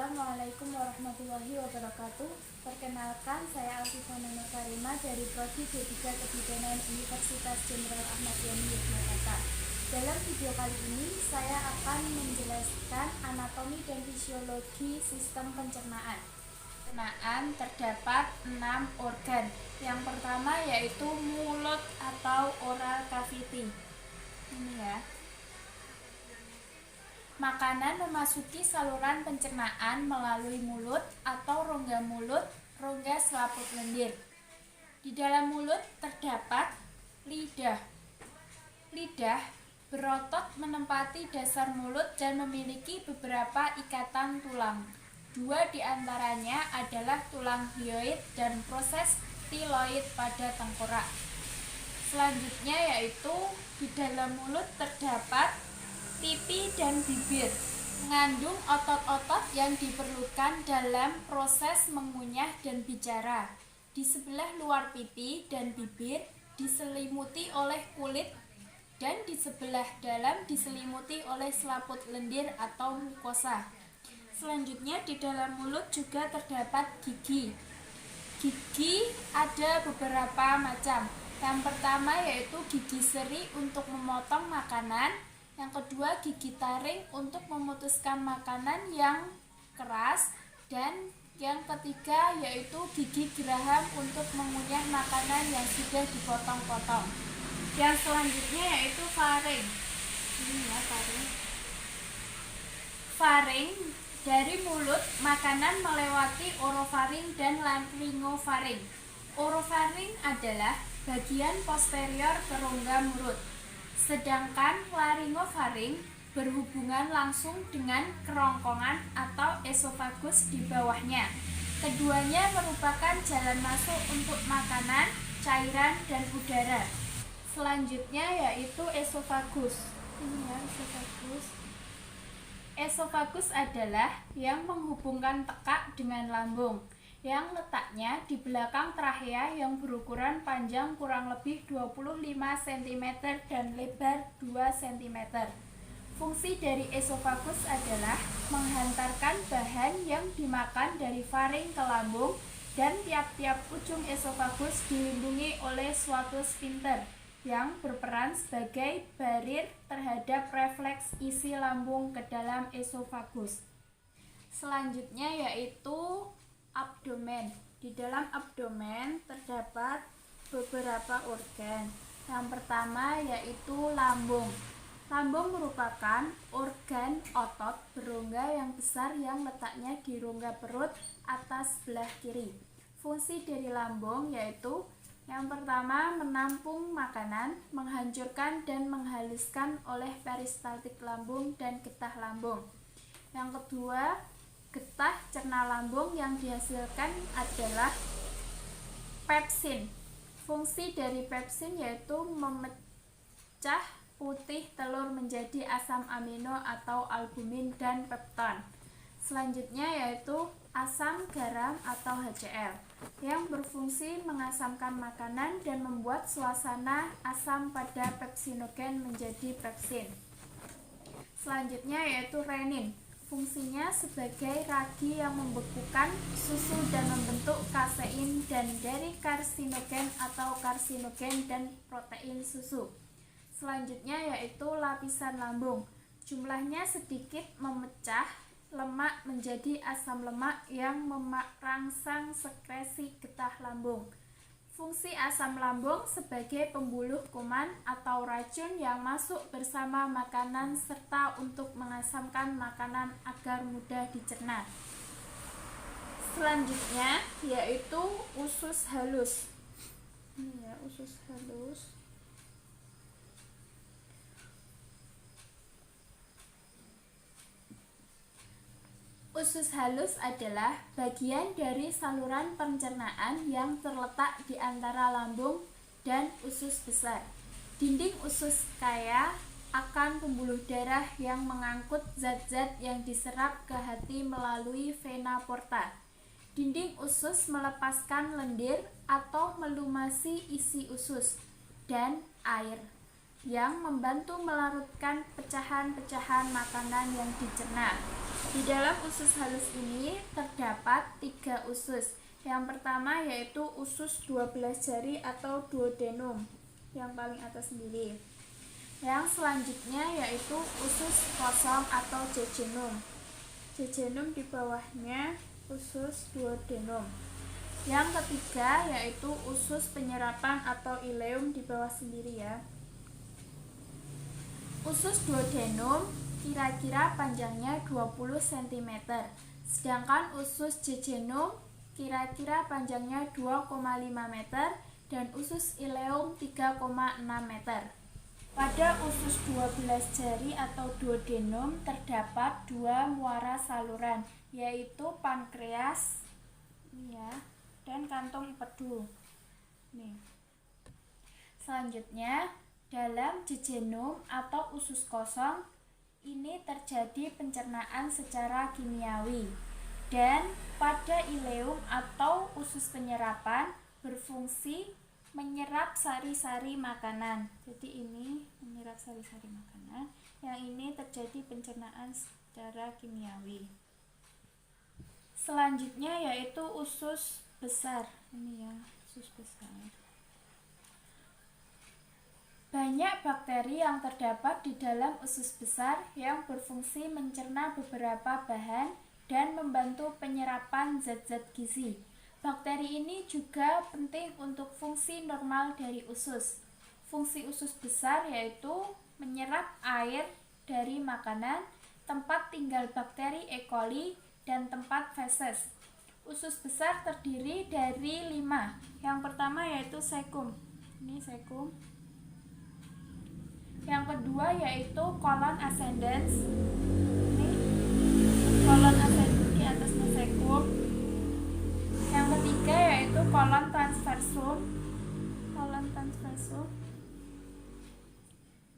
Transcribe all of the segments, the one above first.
Assalamualaikum warahmatullahi wabarakatuh. Perkenalkan, saya Alfifa Nur Karima dari Prodi D3 Kebidanan Universitas Jenderal Ahmad Yani Yogyakarta. Dalam video kali ini, saya akan menjelaskan anatomi dan fisiologi sistem pencernaan. Pencernaan terdapat 6 organ. Yang pertama yaitu mulut atau oral cavity. Ini ya. Makanan memasuki saluran pencernaan melalui mulut atau rongga mulut, rongga selaput lendir. Di dalam mulut terdapat lidah. Lidah berotot menempati dasar mulut dan memiliki beberapa ikatan tulang. Dua di antaranya adalah tulang hyoid dan proses tiloid pada tengkorak. Selanjutnya yaitu di dalam mulut terdapat pipi dan bibir, mengandung otot-otot yang diperlukan dalam proses mengunyah dan bicara. Di sebelah luar pipi dan bibir diselimuti oleh kulit dan di sebelah dalam diselimuti oleh selaput lendir atau mukosa. Selanjutnya di dalam mulut juga terdapat gigi. Gigi ada beberapa macam. Yang pertama yaitu gigi seri untuk memotong makanan. Yang kedua, gigi taring untuk memutuskan makanan yang keras. Dan yang ketiga yaitu gigi geraham untuk mengunyah makanan yang sudah dipotong-potong. Yang selanjutnya yaitu faring. Ini ya faring. Faring dari mulut, makanan melewati orofaring dan laryngofaring. Orofaring adalah bagian posterior kerongga mulut. Sedangkan laryngofaring berhubungan langsung dengan kerongkongan atau esofagus di bawahnya. Keduanya merupakan jalan masuk untuk makanan, cairan, dan udara. Selanjutnya yaitu esofagus. Ini ya esofagus. Esofagus adalah yang menghubungkan tekak dengan lambung, yang letaknya di belakang trachea yang berukuran panjang kurang lebih 25 cm dan lebar 2 cm. Fungsi dari esofagus adalah menghantarkan bahan yang dimakan dari faring ke lambung, dan tiap-tiap ujung esofagus dilindungi oleh suatu sphincter yang berperan sebagai barir terhadap refleks isi lambung ke dalam esofagus. Selanjutnya yaitu abdomen. Di dalam abdomen terdapat beberapa organ. Yang pertama yaitu lambung. Lambung merupakan organ otot berongga yang besar yang letaknya di rongga perut atas sebelah kiri. Fungsi dari lambung yaitu yang pertama menampung makanan, menghancurkan dan menghaluskan oleh peristaltik lambung dan getah lambung. Yang kedua, getah cerna lambung yang dihasilkan adalah pepsin. Fungsi dari pepsin yaitu memecah putih telur menjadi asam amino atau albumin dan pepton. Selanjutnya yaitu asam garam atau HCl yang berfungsi mengasamkan makanan dan membuat suasana asam pada pepsinogen menjadi pepsin. Selanjutnya yaitu renin. Fungsinya sebagai ragi yang membekukan susu dan membentuk kasein dan dari karsinogen atau karsinogen dan protein susu. Selanjutnya yaitu lapisan lambung. Jumlahnya sedikit memecah lemak menjadi asam lemak yang merangsang sekresi getah lambung. Fungsi asam lambung sebagai pembuluh kuman atau racun yang masuk bersama makanan serta untuk mengasamkan makanan agar mudah dicerna. Selanjutnya yaitu usus halus. Ini ya usus halus. Usus halus adalah bagian dari saluran pencernaan yang terletak di antara lambung dan usus besar. Dinding usus kaya akan pembuluh darah yang mengangkut zat-zat yang diserap ke hati melalui vena porta. Dinding usus melepaskan lendir atau melumasi isi usus dan air. yang membantu melarutkan pecahan-pecahan makanan yang dicerna. Di dalam usus halus ini terdapat 3 usus. Yang pertama yaitu usus 12 jari atau duodenum, yang paling atas sendiri. Yang selanjutnya yaitu usus kosong atau jejunum. Jejunum di bawahnya usus duodenum. Yang ketiga yaitu usus penyerapan atau ileum di bawah sendiri ya. Usus duodenum kira-kira panjangnya 20 cm, sedangkan usus jejunum kira-kira panjangnya 2,5 meter dan usus ileum 3,6 meter. Pada usus 12 jari atau duodenum terdapat 2 muara saluran, yaitu pankreas dan kantung empedu. Selanjutnya, dalam jejunum atau usus kosong ini terjadi pencernaan secara kimiawi, dan pada ileum atau usus penyerapan berfungsi menyerap sari-sari makanan. Jadi ini menyerap sari-sari makanan, yang ini terjadi pencernaan secara kimiawi. Selanjutnya yaitu usus besar. Ini ya, usus besar. Banyak bakteri yang terdapat di dalam usus besar yang berfungsi mencerna beberapa bahan dan membantu penyerapan zat-zat gizi. Bakteri ini juga penting untuk fungsi normal dari usus. Fungsi usus besar yaitu menyerap air dari makanan, tempat tinggal bakteri E. coli, dan tempat feses. Usus besar terdiri dari 5. Yang pertama yaitu cecum. Ini cecum. Yang kedua yaitu colon ascendens. Ini colon ascendens, di atasnya cecum. Yang ketiga yaitu colon transversum.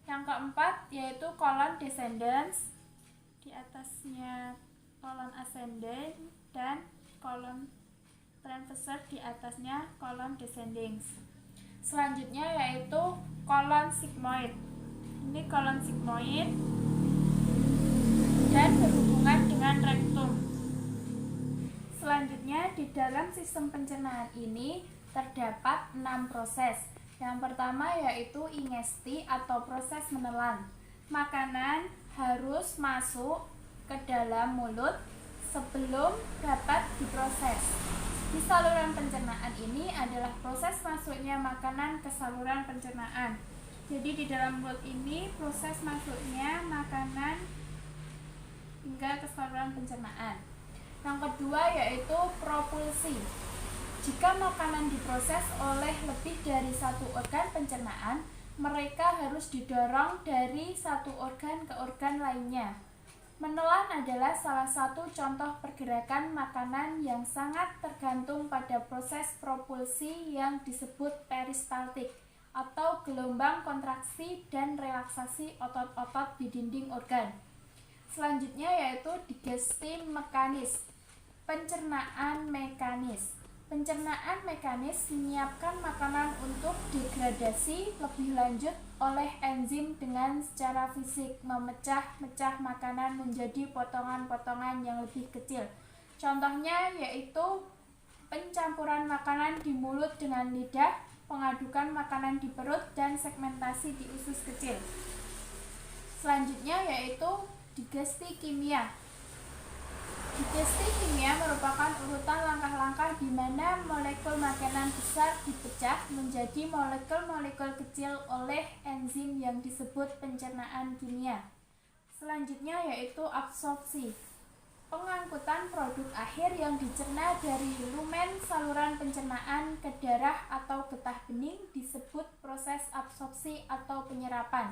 Yang keempat yaitu colon descendens, di atasnya colon ascendens, dan colon transversus, di atasnya colon descendens. Selanjutnya yaitu colon sigmoid. Ini colon sigmoid dan berhubungan dengan rektum. Selanjutnya, di dalam sistem pencernaan ini terdapat 6 proses. Yang pertama yaitu ingesti atau proses menelan. Makanan harus masuk ke dalam mulut sebelum dapat diproses. Di saluran pencernaan ini adalah proses masuknya makanan ke saluran pencernaan. Jadi di dalam mulut ini proses masuknya makanan hingga ke saluran pencernaan. Yang kedua yaitu propulsi. Jika makanan diproses oleh lebih dari 1 organ pencernaan, mereka harus didorong dari satu organ ke organ lainnya. Menelan adalah salah satu contoh pergerakan makanan yang sangat tergantung pada proses propulsi yang disebut peristaltik atau gelombang kontraksi dan relaksasi otot-otot di dinding organ. Selanjutnya yaitu digestive mekanis, pencernaan mekanis. Pencernaan mekanis menyiapkan makanan untuk degradasi lebih lanjut oleh enzim dengan secara fisik memecah-mecah makanan menjadi potongan-potongan yang lebih kecil. Contohnya yaitu pencampuran makanan di mulut dengan lidah, pengadukan makanan di perut, dan segmentasi di usus kecil. Selanjutnya yaitu digesti kimia. Digesti kimia merupakan urutan langkah-langkah di mana molekul makanan besar dipecah menjadi molekul-molekul kecil oleh enzim yang disebut pencernaan kimia. Selanjutnya yaitu absorpsi. Pengangkutan produk akhir yang dicerna dari lumen saluran pencernaan ke darah atau getah bening disebut proses absorpsi atau penyerapan.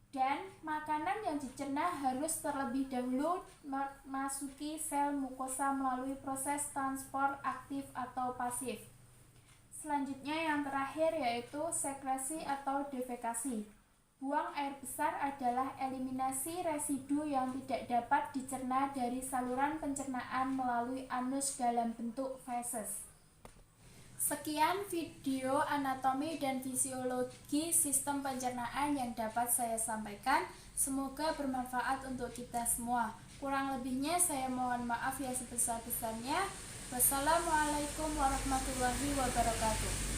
Dan makanan yang dicerna harus terlebih dahulu memasuki sel mukosa melalui proses transport aktif atau pasif. Selanjutnya yang terakhir yaitu sekresi atau defekasi. Buang air besar adalah eliminasi residu yang tidak dapat dicerna dari saluran pencernaan melalui anus dalam bentuk feses. Sekian video anatomi dan fisiologi sistem pencernaan yang dapat saya sampaikan. Semoga bermanfaat untuk kita semua. Kurang lebihnya saya mohon maaf yang sebesar-besarnya. Wassalamualaikum warahmatullahi wabarakatuh.